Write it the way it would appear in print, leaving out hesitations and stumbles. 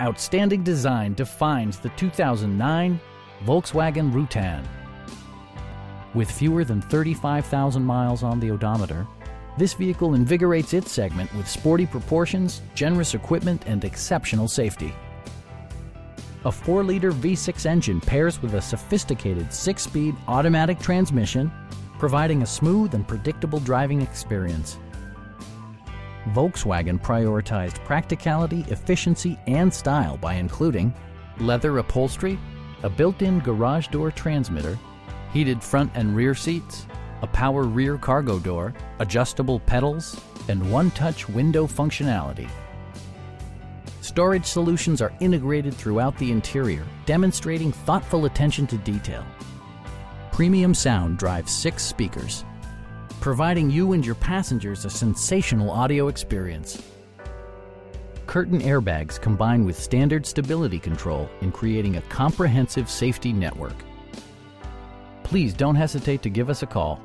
outstanding design defines the 2009 Volkswagen Routan. With fewer than 35,000 miles on the odometer, this vehicle invigorates its segment with sporty proportions, generous equipment, and exceptional safety. A 4-liter V6 engine pairs with a sophisticated 6-speed automatic transmission, providing a smooth and predictable driving experience. Volkswagen prioritized practicality, efficiency, and style by including leather upholstery, a built-in garage door transmitter, heated front and rear seats, a power rear cargo door, adjustable pedals, and one-touch window functionality. Storage solutions are integrated throughout the interior, demonstrating thoughtful attention to detail. Premium sound drives 6 speakers, providing you and your passengers a sensational audio experience. Curtain airbags combine with standard stability control in creating a comprehensive safety network. Please don't hesitate to give us a call.